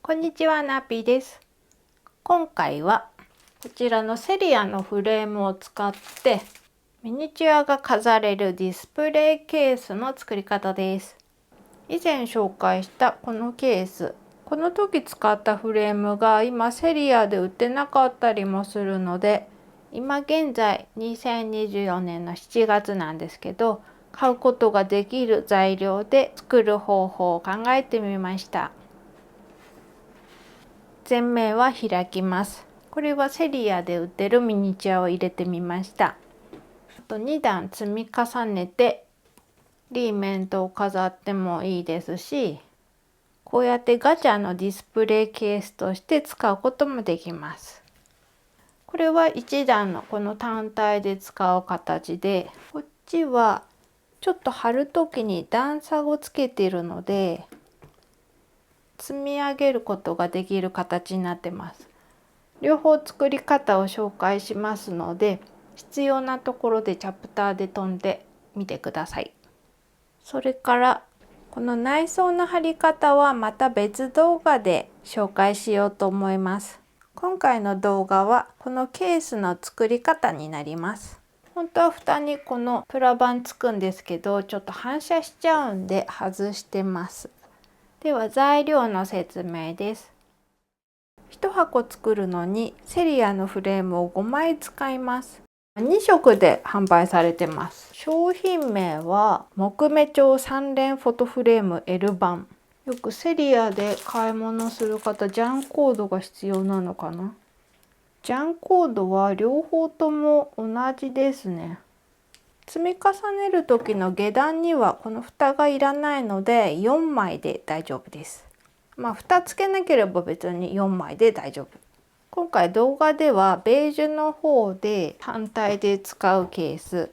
こんにちは、ナピです。今回はこちらのセリアのフレームを使ってミニチュアが飾れるディスプレイケースの作り方です。以前紹介したこのケース、この時使ったフレームが今セリアで売ってなかったりもするので、今現在2024年の7月なんですけど、買うことができる材料で作る方法を考えてみました。前面は開きます。これはセリアで売ってるミニチュアを入れてみました。あと2段積み重ねてリーメントを飾ってもいいですし、こうやってガチャのディスプレイケースとして使うこともできます。これは1段のこの単体で使う形で、こっちはちょっと貼る時に段差をつけているので積み上げることができる形になってます。両方作り方を紹介しますので、必要なところでチャプターで飛んでみてください。それからこの内装の貼り方はまた別動画で紹介しようと思います。今回の動画はこのケースの作り方になります。本当は蓋にこのプラ板つくんですけど、ちょっと反射しちゃうんで外してます。では材料の説明です。1箱作るのにセリアのフレームを5枚使います。2色で販売されてます。商品名は木目調3連フォトフレーム L 版。よくセリアで買い物する方、ジャンコードが必要なのかな。ジャンコードは両方とも同じですね。積み重ねる時の下段にはこの蓋がいらないので4枚で大丈夫です。蓋つけなければ別に4枚で大丈夫。今回動画ではベージュの方で単体で使うケース、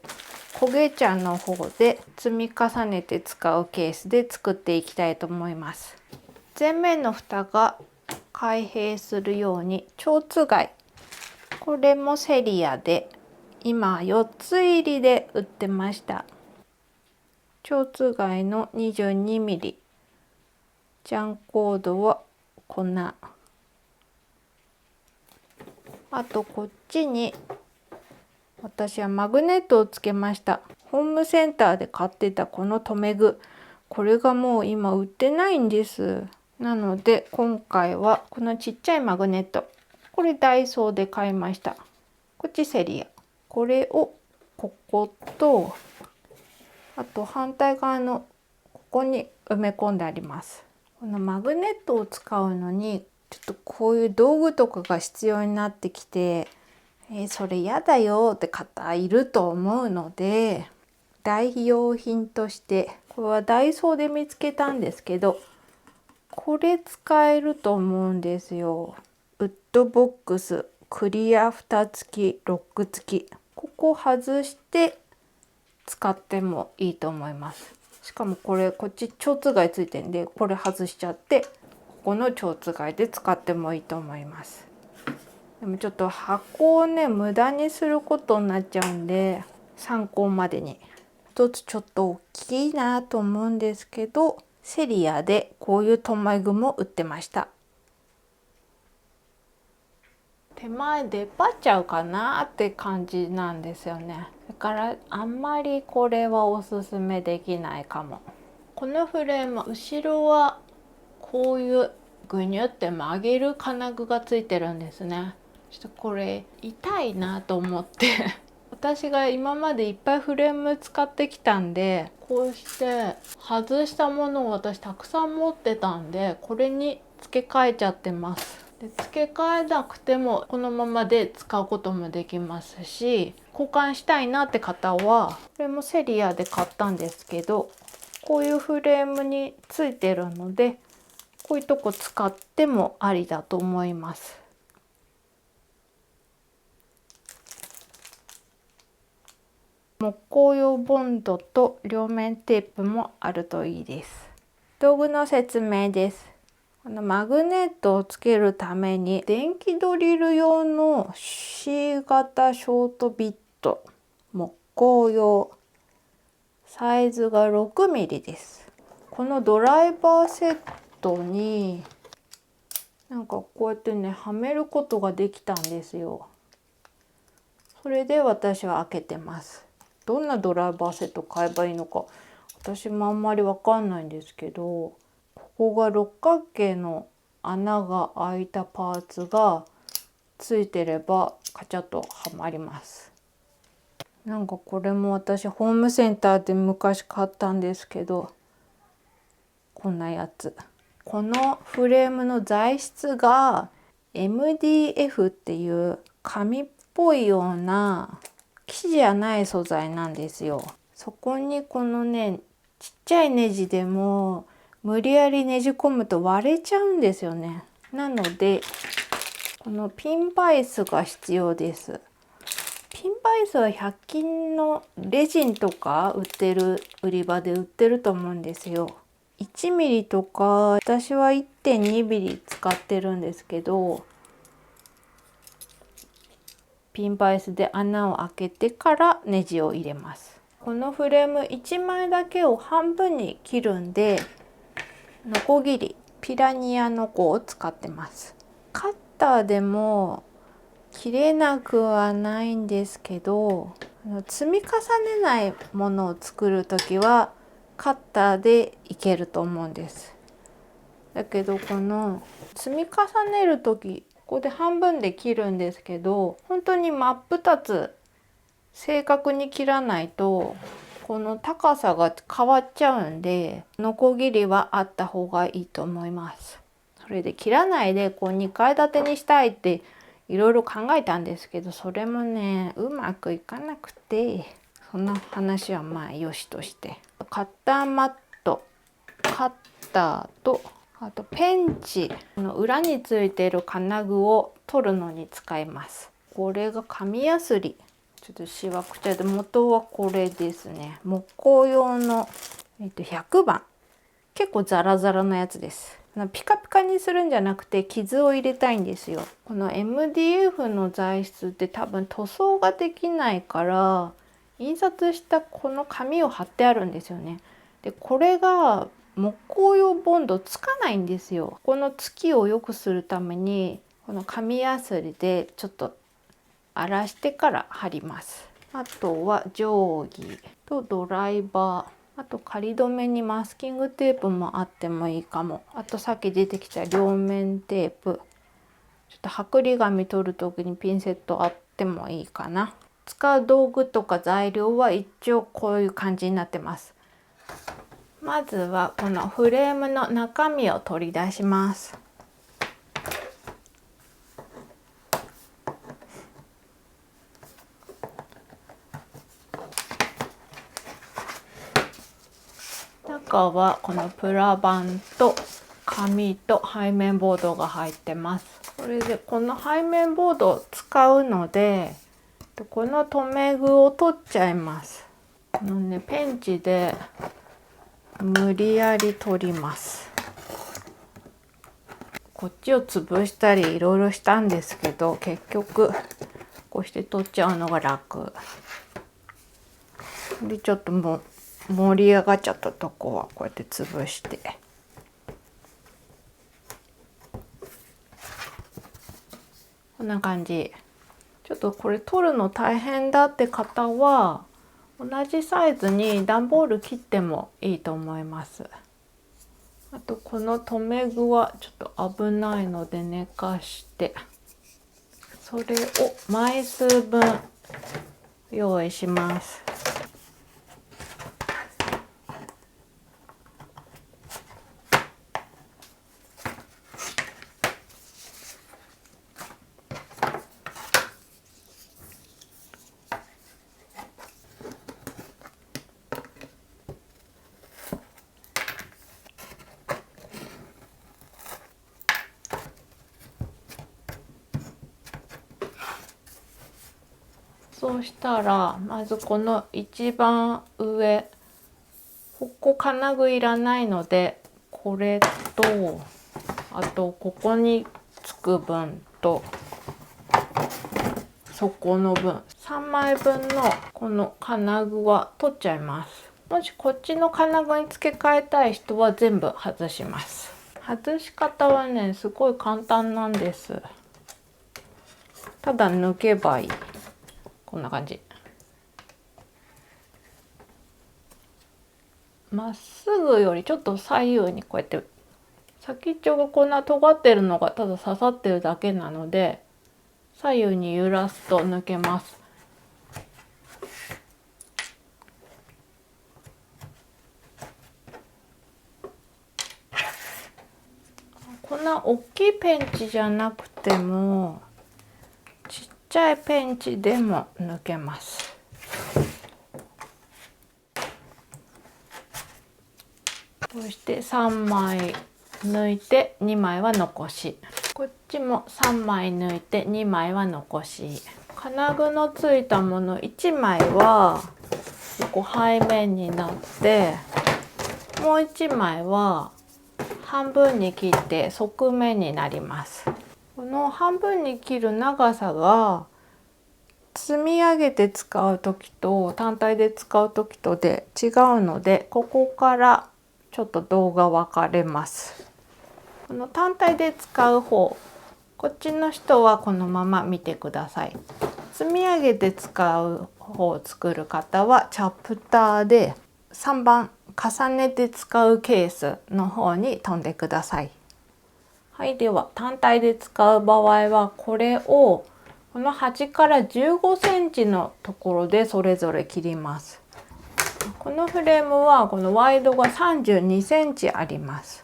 焦げ茶の方で積み重ねて使うケースで作っていきたいと思います。前面の蓋が開閉するように蝶番、これもセリアで今4つ入りで売ってました。蝶番の 22mm、 ジャンコードは粉、あとこっちに私はマグネットをつけました。ホームセンターで買ってたこの留め具、これがもう今売ってないんです。なので今回はこのちっちゃいマグネット、これダイソーで買いました。こっちセリア、これをここと、あと反対側のここに埋め込んであります。このマグネットを使うのにちょっとこういう道具とかが必要になってきて、それやだよって方いると思うので、代用品としてこれはダイソーで見つけたんですけど、これ使えると思うんですよ。ウッドボックスクリア蓋付きロック付き、ここ外して使ってもいいと思います。しかもこれこっち蝶番ついてるんで、これ外しちゃってここの蝶番で使ってもいいと思います。でもちょっと箱をね無駄にすることになっちゃうんで、参考までに。一つちょっと大きいなと思うんですけど、セリアでこういう留め具も売ってました。手前出っ張っちゃうかなって感じなんですよね。だからあんまりこれはおすすめできないかも。このフレーム後ろはこういうぐにゅって曲げる金具がついてるんですね。ちょっとこれ痛いなと思って私が今までいっぱいフレーム使ってきたんで、こうして外したものを私たくさん持ってたんで、これに付け替えちゃってます。で付け替えなくてもこのままで使うこともできますし、交換したいなって方はこれもセリアで買ったんですけど、こういうフレームについてるのでこういうとこ使ってもありだと思います。木工用ボンドと両面テープもあるといいです。道具の説明です。このマグネットをつけるために電気ドリル用の C 型ショートビット、木工用、サイズが 6mm です。このドライバーセットになんかこうやってねはめることができたんですよ。それで私は開けてます。どんなドライバーセット買えばいいのか私もあんまりわかんないんですけど、ここが六角形の穴が開いたパーツがついてればカチャッとはまります。なんかこれも私ホームセンターで昔買ったんですけど、こんなやつ。このフレームの材質が MDF っていう紙っぽいような生地じゃない素材なんですよ。そこにこのねちっちゃいネジでも無理やりねじ込むと割れちゃうんですよね。なのでこのピンバイスが必要です。ピンバイスは100均のレジンとか売ってる売り場で売ってると思うんですよ。1ミリとか私は 1.2 ミリ使ってるんですけど、ピンバイスで穴を開けてからネジを入れます。このフレーム1枚だけを半分に切るんで、ノコギリピラニアノコを使ってます。カッターでも切れなくはないんですけど、積み重ねないものを作る時はカッターでいけると思うんです。だけどこの積み重ねる時ここで半分で切るんですけど、本当に真っ二つ正確に切らないとこの高さが変わっちゃうんで、ノコギリはあった方がいいと思います。それで切らないでこう2階建てにしたいっていろいろ考えたんですけど、それもねうまくいかなくて、そんな話はまあよしとして、カッターマット、カッターとあとペンチの裏についている金具を取るのに使います。これが紙やすり、ちょっとしわくちゃで元はこれですね。木工用の、100番、結構ザラザラのやつです。ピカピカにするんじゃなくて傷を入れたいんですよ。この MDF の材質って多分塗装ができないから印刷したこの紙を貼ってあるんですよね。でこれが木工用ボンドつかないんですよ。このつきを良くするためにこの紙やすりでちょっと荒らしてから貼ります。あとは定規とドライバー、あと仮止めにマスキングテープもあってもいいかも。あとさっき出てきた両面テープ、ちょっと剥離紙取る時にピンセットあってもいいかな。使う道具とか材料は一応こういう感じになってます。まずはこのフレームの中身を取り出します。中はこのプラ板と紙と背面ボードが入ってます。それでこの背面ボードを使うので、この留め具を取っちゃいます。このねペンチで無理やり取ります。こっちを潰したりいろいろしたんですけど、結局こうして取っちゃうのが楽で、ちょっともう盛り上がっちゃったとこはこうやって潰して、こんな感じ。ちょっとこれ取るの大変だって方は同じサイズに段ボール切ってもいいと思います。あとこの留め具はちょっと危ないので寝かして、それを枚数分用意します。そうしたらまずこの一番上、ここ金具いらないのでこれと、あとここにつく分と底の分3枚分のこの金具は取っちゃいます。もしこっちの金具に付け替えたい人は全部外します。外し方はねすごい簡単なんです。ただ抜けばいい。こんな感じ。まっすぐよりちょっと左右にこうやって先っちょがこんな尖ってるのがただ刺さってるだけなので左右に揺らすと抜けます。こんな大きいペンチじゃなくてもちっちゃいペンチでも抜けます。そして3枚抜いて2枚は残し、こっちも3枚抜いて2枚は残し、金具のついたもの1枚はこう背面になって、もう1枚は半分に切って側面になります。この半分に切る長さが積み上げて使う時と単体で使う時とで違うので、ここからちょっと動画分かれます。この単体で使う方、こっちの人はこのまま見てください。積み上げて使う方を作る方はチャプターで3番重ねて使うケースの方に飛んでください。はい、では単体で使う場合はこれをこの端から15センチのところでそれぞれ切ります。このフレームはこのワイドが32センチあります。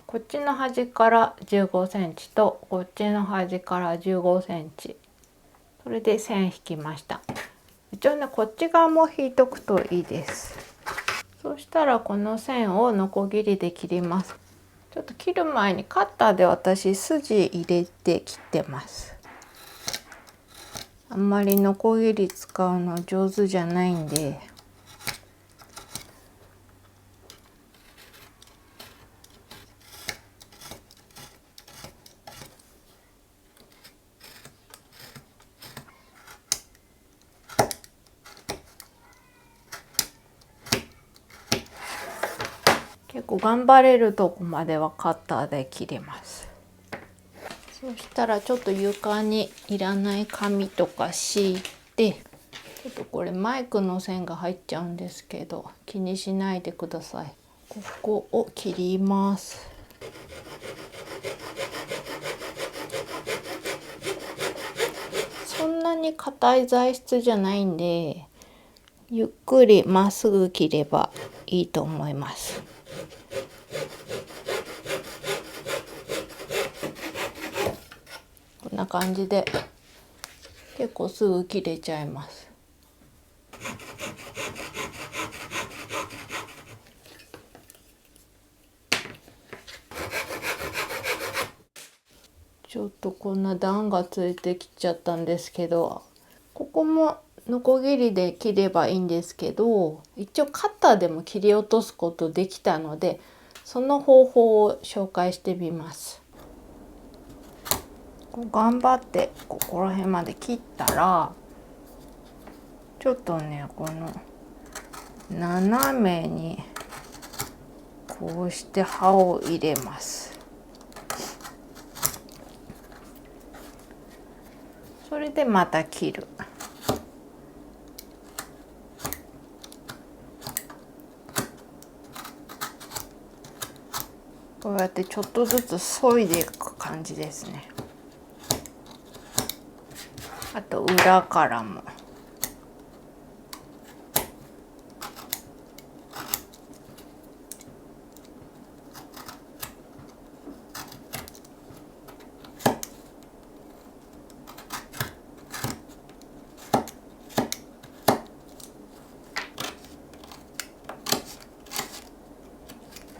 こっちの端から15センチとこっちの端から15センチ、それで線引きました。一応ねこっち側も引いとくといいです。そしたらこの線をノコギリで切ります。ちょっと切る前にカッターで私筋入れて切ってます。あんまりノコギリ使うの上手じゃないんで、結構頑張れるとこまではカッターで切れます。そしたらちょっと床にいらない紙とか敷いて、ちょっとこれマイクの線が入っちゃうんですけど気にしないでください。ここを切ります。そんなに硬い材質じゃないんでゆっくりまっすぐ切ればいいと思います。こんな感じで結構すぐ切れちゃいます。ちょっとこんな段がついてきちゃったんですけど、ここもノコギリで切ればいいんですけど、一応カッターでも切り落とすことできたのでその方法を紹介してみます。頑張ってここら辺まで切ったらちょっとねこの斜めにこうして刃を入れます。それでまた切る。こうやってちょっとずつ削いでいく感じですね。あと裏からも。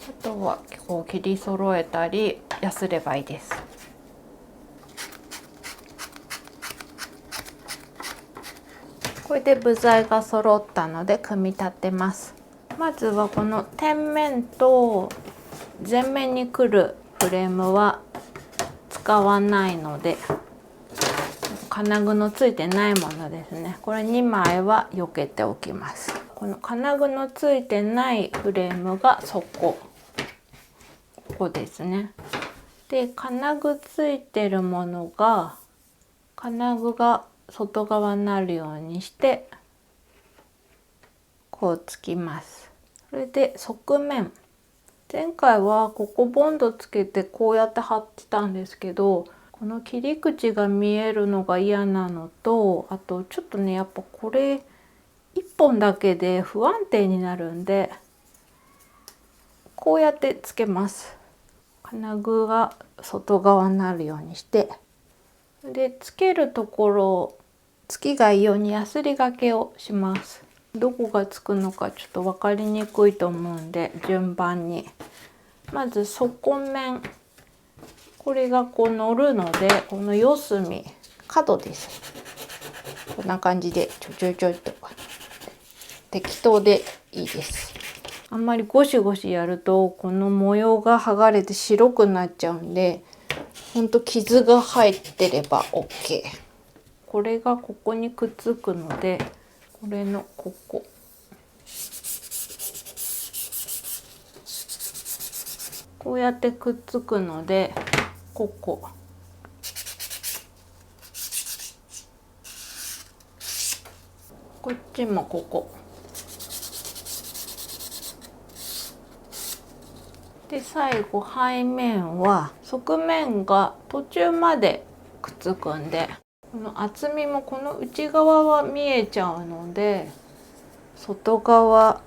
あとはこう切り揃えたりやすればいいです。これで部材が揃ったので組み立てます。まずはこの天面と前面に来るフレームは使使わないので、金具のついてないものですね。これ2枚は避けておきます。この金具のついてないフレームがここですね。で金具ついてるものが金具が外側になるようにしてこうつきます。それで側面、前回はここボンドつけてこうやって貼ってたんですけど、この切り口が見えるのが嫌なのと、あとちょっとねやっぱこれ1本だけで不安定になるんでこうやってつけます。金具が外側になるようにして、でつけるところつきがいいようにヤスリがけをします。どこがつくのかちょっと分かりにくいと思うんで順番に、まず底面、これがこう乗るのでこの四隅角です。こんな感じでちょいと適当でいいです。あんまりゴシゴシやるとこの模様が剥がれて白くなっちゃうんで、ほんと傷が入ってれば OK。 これがここにくっつくので、これのこうやってくっつくのでこっちもで最後背面は側面が途中までくっつくんで、この厚みもこの内側は見えちゃうので外側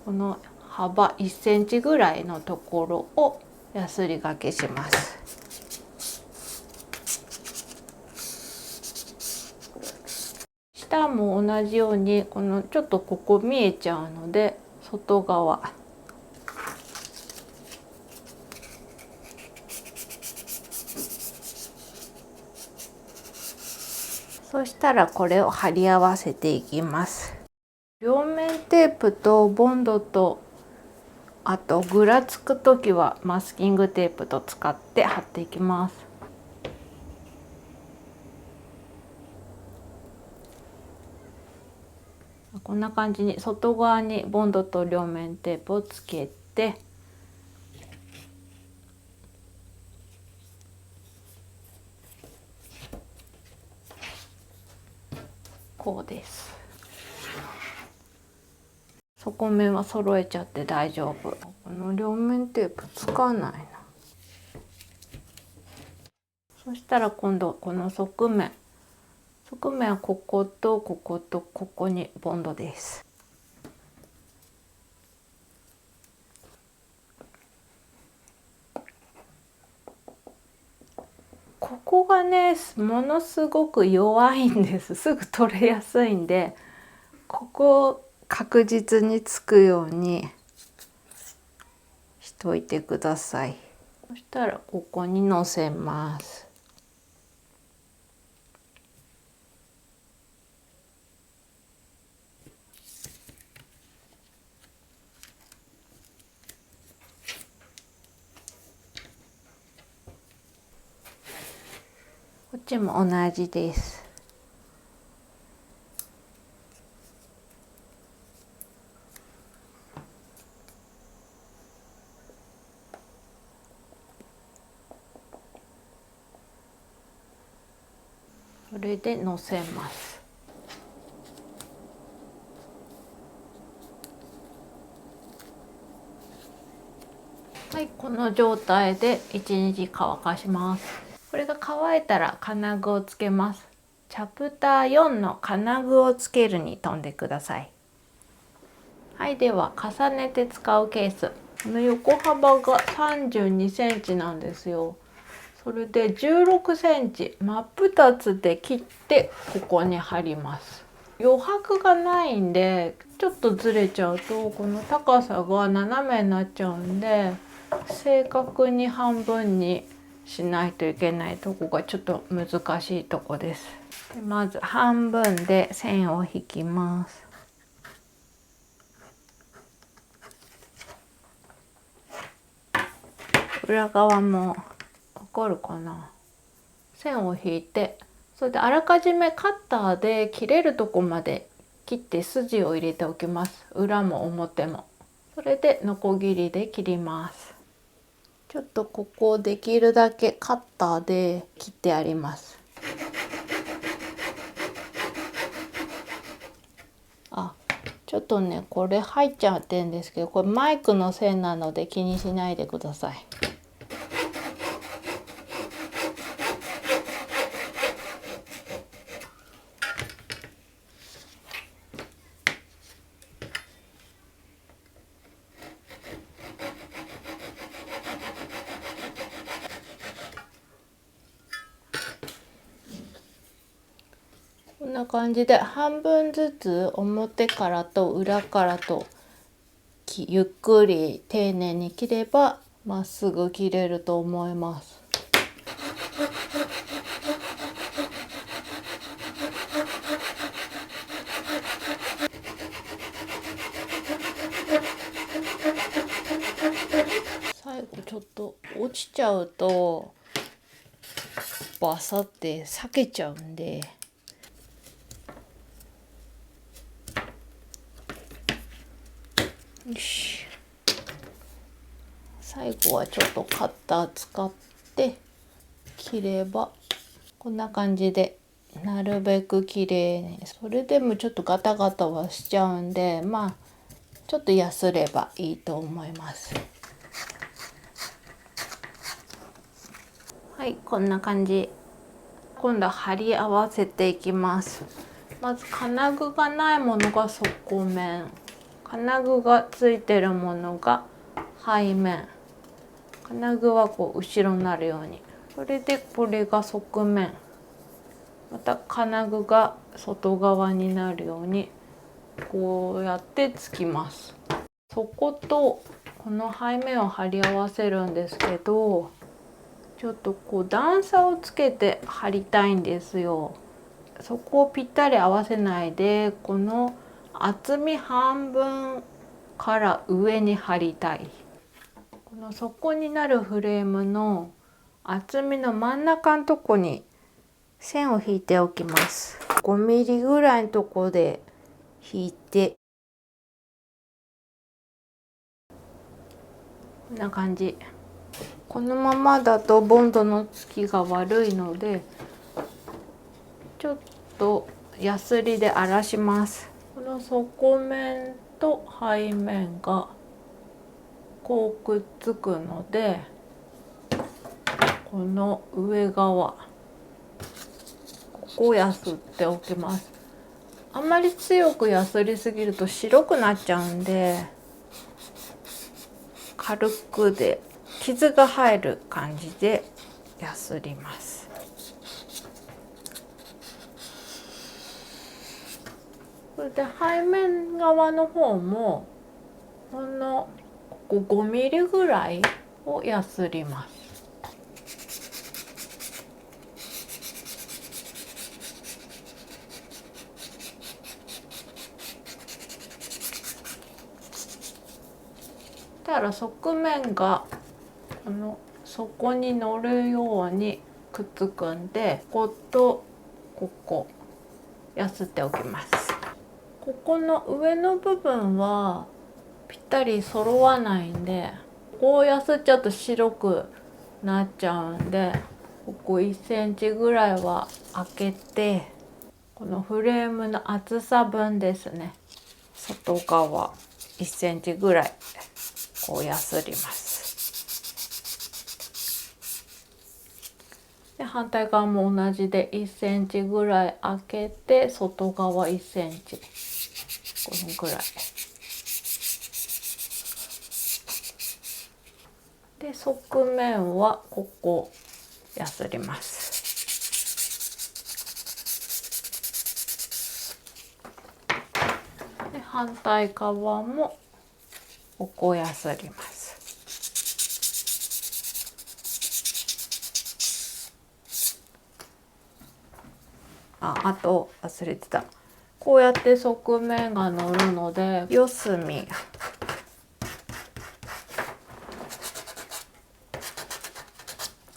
この幅1センチぐらいのところをヤスリがけします。下も同じようにこのちょっとここ見えちゃうので外側、そしたらこれを貼り合わせていきます。両面テープとボンドとあとぐらつく時はマスキングテープと使って貼っていきます。こんな感じに外側にボンドと両面テープをつけて、こうです。底面は揃えちゃって大丈夫。この両面テープつかないな。そしたら今度この側面はこことこことここにボンドです。ここがねものすごく弱いんです。すぐ取れやすいんで、ここを確実につくようにしといてください。そしたらここにのせます。こっちも同じです。それでのせます。はい、この状態で1日乾かします。これが乾いたら金具をつけます。チャプター4の金具をつけるに飛んでください。はい、では重ねて使うケース。この横幅が32センチなんですよ。それで16センチ真っ二つで切ってここに貼ります。余白がないんでちょっとずれちゃうとこの高さが斜めになっちゃうんで、正確に半分にしないといけないとこがちょっと難しいとこです。でまず半分で線を引きます。裏側もわかるかな。線を引いて、それであらかじめカッターで切れるとこまで切って筋を入れておきます。裏も表も。それでノコギリで切ります。ちょっとここをできるだけカッターで切ってあります。ちょっとねこれ入っちゃってるんですけど、これマイクの線なので気にしないでください。こんな感じで半分ずつ表からと裏からとゆっくり丁寧に切ればまっすぐ切れると思います。最後ちょっと落ちちゃうとバサって裂けちゃうんで。よし、最後はちょっとカッター使って切ればこんな感じでなるべく綺麗に。それでもちょっとガタガタはしちゃうんで、まあちょっとやすればいいと思います。はい、こんな感じ。今度は貼り合わせていきます。まず金具がないものが底面、金具がついてるものが背面。金具はこう後ろになるように。それでこれが側面。また金具が外側になるようにこうやってつきます。底とこの背面を貼り合わせるんですけど、ちょっとこう段差をつけて貼りたいんですよ。そこをぴったり合わせないで、この厚み半分から上に貼りたい。この底になるフレームの厚みの真ん中のとこに線を引いておきます。5ミリぐらいのところで引いて、こんな感じ。このままだとボンドのつきが悪いので、ちょっとヤスリで荒らします。この底面と背面がこうくっつくので、この上側ここをやすっておきます。あんまり強くやすりすぎると白くなっちゃうんで、軽くで傷が入る感じでやすります。それで背面側の方もほんのここ5ミリぐらいをやすります。たら側面がこの底に乗るようにくっつくんで、こことここやすっておきます。ここの上の部分はぴったり揃わないんで、こうやすっちゃうと白くなっちゃうんで、ここ1センチぐらいは開けて、このフレームの厚さ分ですね、外側1センチぐらいこうやすります。で反対側も同じで1センチぐらい開けて、外側1センチ、このぐらいで、側面はここやすります。で反対側もここやすります。あと忘れてた。こうやって側面が乗るので、四隅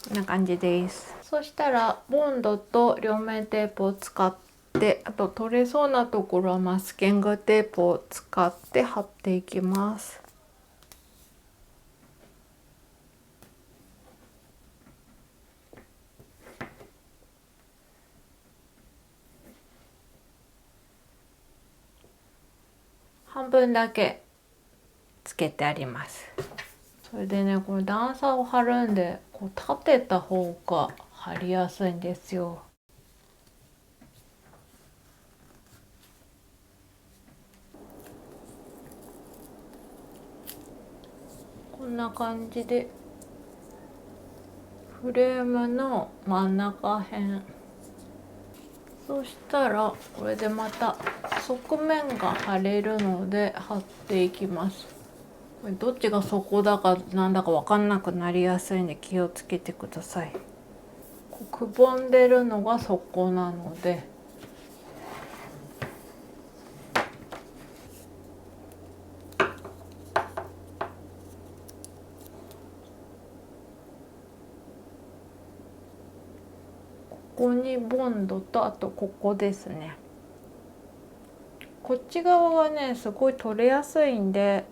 こんな感じです。そしたらボンドと両面テープを使って、あと取れそうなところはマスキングテープを使って貼っていきます。半分だけつけてあります。それでね、これ段差を貼るんで、こう立てた方が貼りやすいんですよ。こんな感じでフレームの真ん中辺、そしたらこれでまた側面が貼れるので貼っていきます。これどっちが底だかなんだか分かんなくなりやすいんで気をつけてください。こうくぼんでるのが底なので、ここにボンドと、あとここですね。こっち側はねすごい取れやすいんで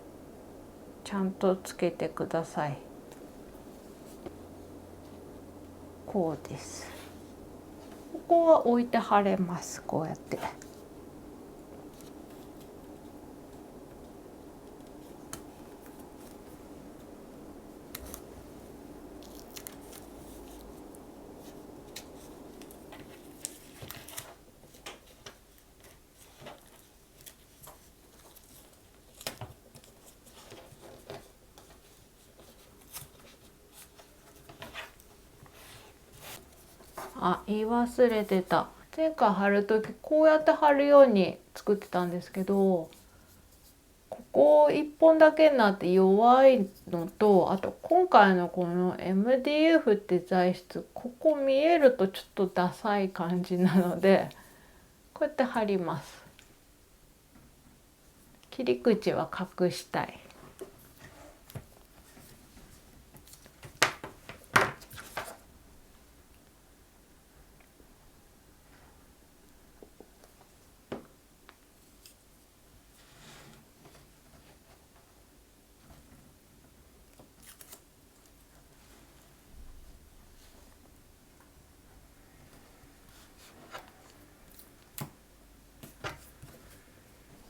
ちゃんとつけてください。こうです。ここは置いて貼れます。こうやって。あ、言い忘れてた。前回貼る時こうやって貼るように作ってたんですけど、ここ1本だけになって弱いのと、あと今回のこの MDF って材質、ここ見えるとちょっとダサい感じなので、こうやって貼ります。切り口は隠したい。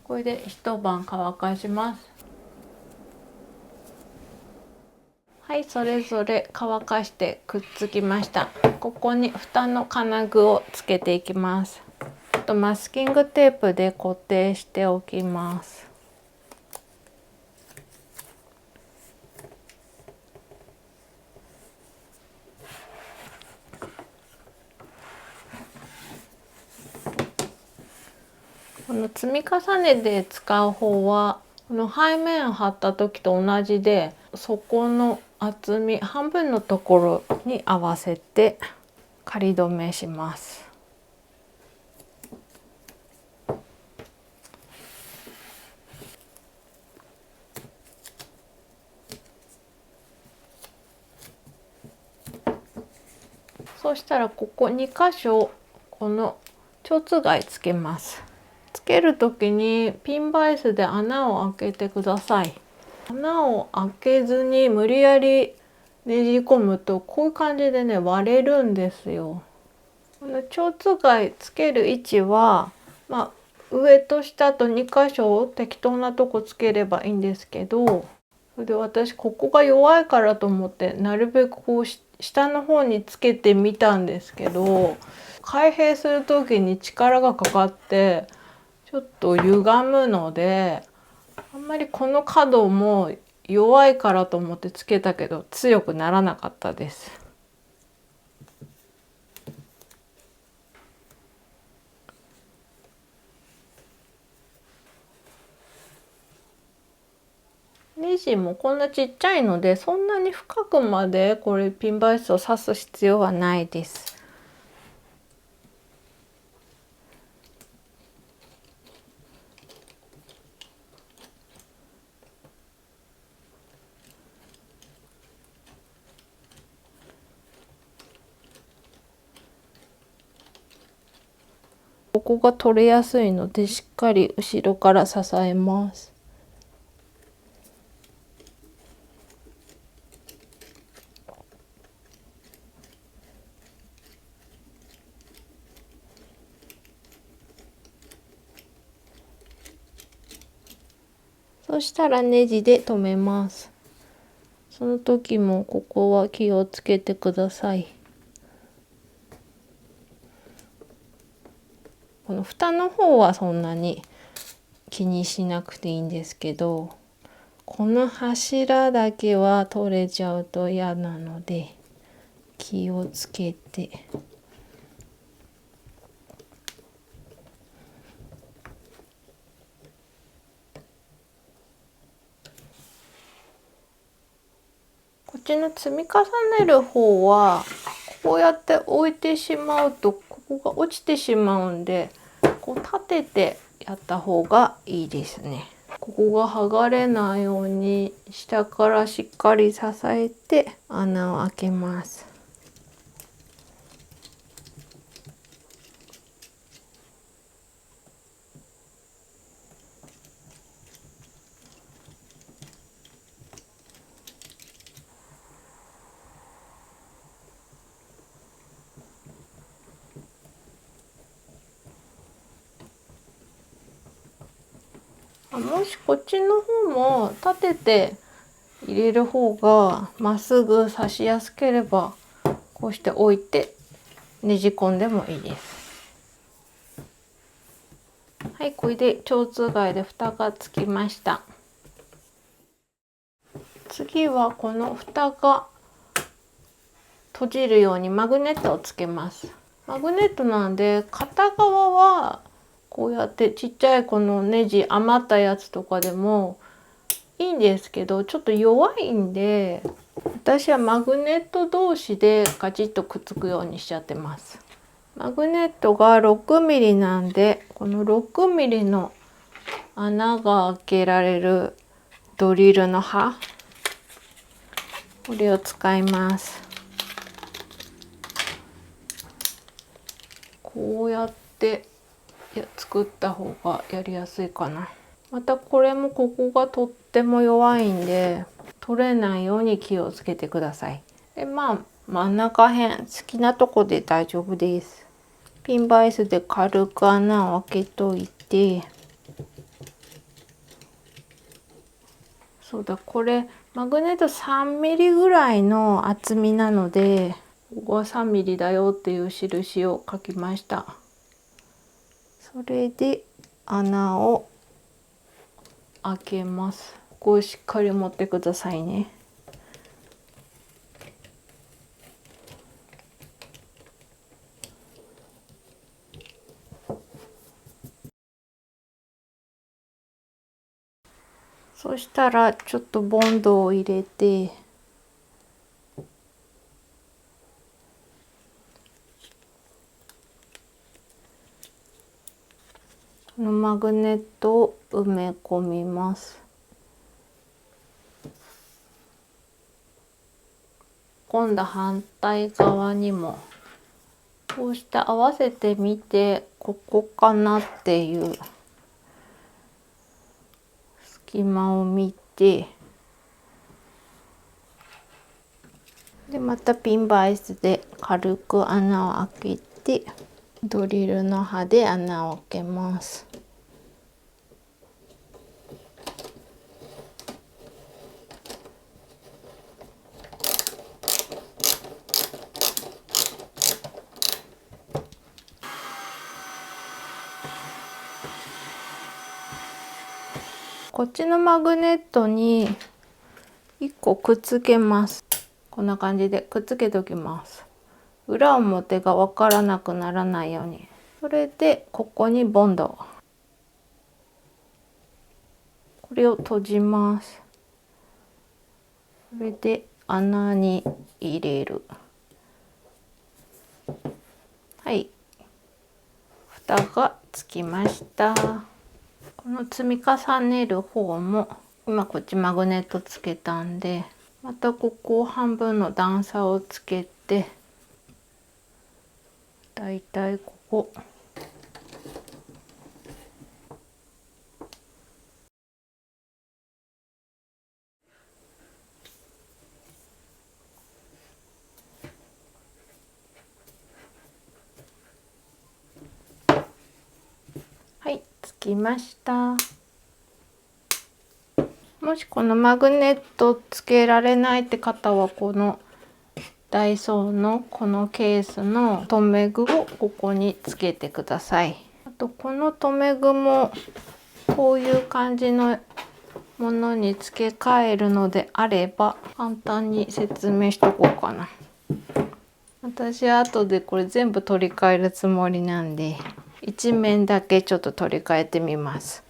これで一晩乾かします。はい、それぞれ乾かしてくっつきました。ここに蓋の金具をつけていきます。あとマスキングテープで固定しておきます。この積み重ねで使う方はこの背面貼った時と同じで、底の厚み半分のところに合わせて仮止めします。そうしたらここ2箇所この蝶番つけます。つける時にピンバイスで穴を開けてください。穴を開けずに無理やりねじ込むとこういう感じでね割れるんですよ。この蝶番つける位置は、上と下と2箇所を適当なとこつければいいんですけど、それで私ここが弱いからと思ってなるべくこう下の方につけてみたんですけど、開閉する時に力がかかってちょっと歪むので、あんまりこの角も弱いからと思ってつけたけど強くならなかったです。ネジもこんなちっちゃいのでそんなに深くまでこれピンバイスを刺す必要はないです。ここが取れやすいのでしっかり後ろから支えます。そしたらネジで留めます。その時もここは気をつけてください。この蓋の方はそんなに気にしなくていいんですけど、この柱だけは取れちゃうと嫌なので気をつけて。こっちの積み重ねる方はこうやって置いてしまうとここが落ちてしまうんで、こう立ててやった方がいいですね。ここが剥がれないように下からしっかり支えて穴を開けます。もしこっちの方も立てて入れる方がまっすぐ刺しやすければこうして置いてねじ込んでもいいです。はい、これで蝶通貝で蓋がつきました。次はこの蓋が閉じるようにマグネットをつけます。マグネットなんで片側はこうやってちっちゃいこのネジ余ったやつとかでもいいんですけど、ちょっと弱いんで私はマグネット同士でガチッとくっつくようにしちゃってます。マグネットが 6mm なんで、この 6mm の穴が開けられるドリルの刃、これを使います。こうやって作った方がやりやすいかな。またこれもここがとっても弱いんで取れないように気をつけてください。で真ん中辺好きなとこで大丈夫です。ピンバイスで軽く穴を開けといて、そうだ、これマグネット 3mm ぐらいの厚みなので、ここは 3mm だよっていう印を書きました。それで穴を開けます。ここをしっかり持ってくださいね。そしたらちょっとボンドを入れて、このマグネットを埋め込みます。今度反対側にもこうして合わせてみて、ここかなっていう隙間を見て、でまたピンバイスで軽く穴を開けてドリルの刃で穴を開けます。こっちのマグネットに1個くっつけます。こんな感じでくっつけておきます。裏表が分からなくならないように。それでここにボンド、これを閉じます。それで穴に入れる。はい、蓋がつきました。この積み重ねる方も今こっちマグネットつけたんで、またここ半分の段差をつけて、だいたいここきました。もしこのマグネットつけられないって方は、このダイソーのこのケースの留め具をここにつけてください。あとこの留め具もこういう感じのものに付け替えるのであれば簡単に説明しとこうかな。私は後でこれ全部取り替えるつもりなんで、一面だけちょっと取り替えてみます。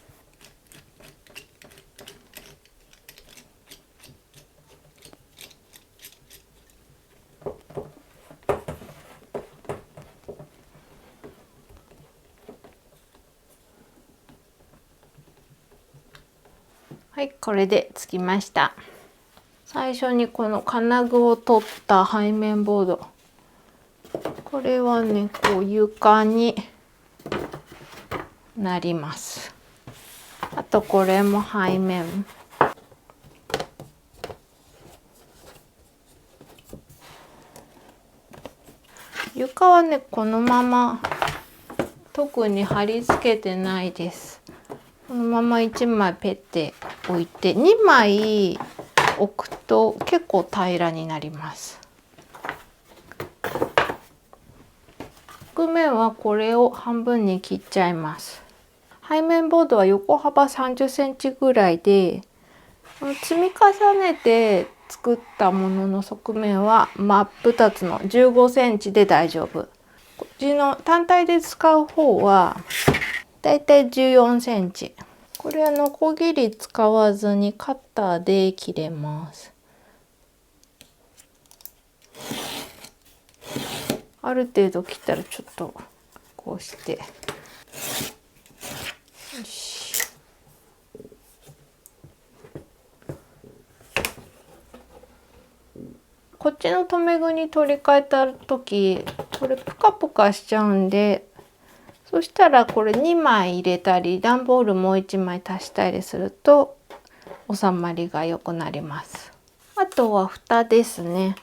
はい、これでつきました。最初にこの金具を取った背面ボード、これはね、こう床になります。あとこれも背面。床はね、このまま特に貼り付けてないです。このまま1枚ペッて置いて、2枚置くと結構平らになります。側面はこれを半分に切っちゃいます。背面ボードは横幅30センチぐらいで、積み重ねて作ったものの側面は真っ二つの15センチで大丈夫。こっちの単体で使う方はだいたい14センチ。これはノコギリ使わずにカッターで切れます。ある程度切ったらちょっとこうして、よし。こっちの留め具に取り替えた時、これプカプカしちゃうんで、そしたらこれ2枚入れたり、段ボールもう1枚足したりすると収まりが良くなります。あとは蓋ですね。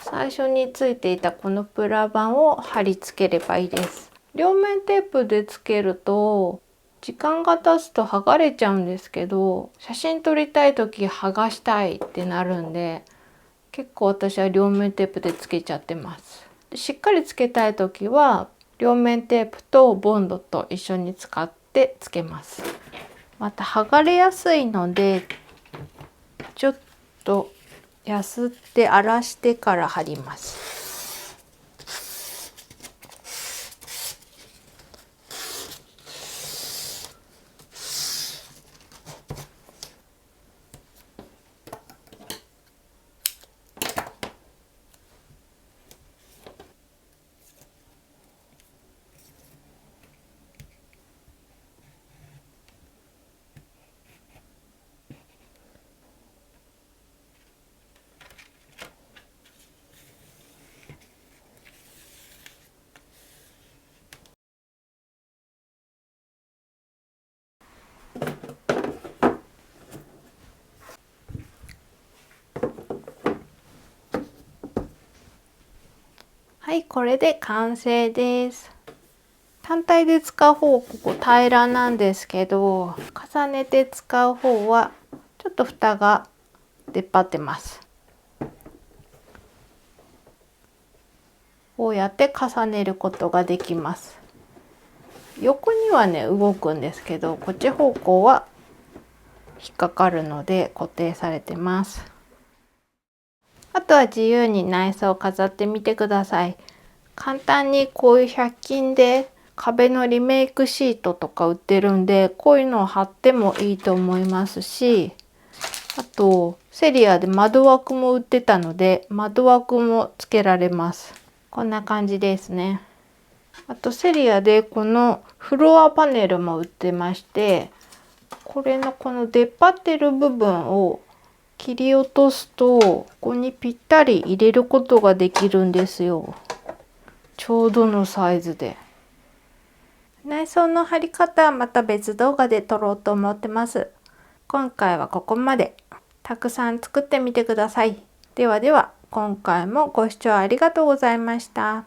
最初についていたこのプラ板を貼り付ければいいです。両面テープでつけると時間が経つと剥がれちゃうんですけど、写真撮りたい時剥がしたいってなるんで、結構私は両面テープでつけちゃってます。しっかりつけたい時は両面テープとボンドと一緒に使ってつけます。また剥がれやすいので、ちょっとやすって荒らしてから貼ります。はい、これで完成です。単体で使う方、ここ平らなんですけど、重ねて使う方はちょっと蓋が出っ張ってます。こうやって重ねることができます。横にはね動くんですけど、こっち方向は引っかかるので固定されてます。あとは自由に内装を飾ってみてください。簡単にこういう100均で壁のリメイクシートとか売ってるんで、こういうのを貼ってもいいと思いますし、あとセリアで窓枠も売ってたので窓枠もつけられます。こんな感じですね。あとセリアでこのフロアパネルも売ってまして、これのこの出っ張ってる部分を切り落とすとここにぴったり入れることができるんですよ。ちょうどのサイズで。内装の貼り方はまた別動画で撮ろうと思ってます。今回はここまで。たくさん作ってみてください。ではでは、今回もご視聴ありがとうございました。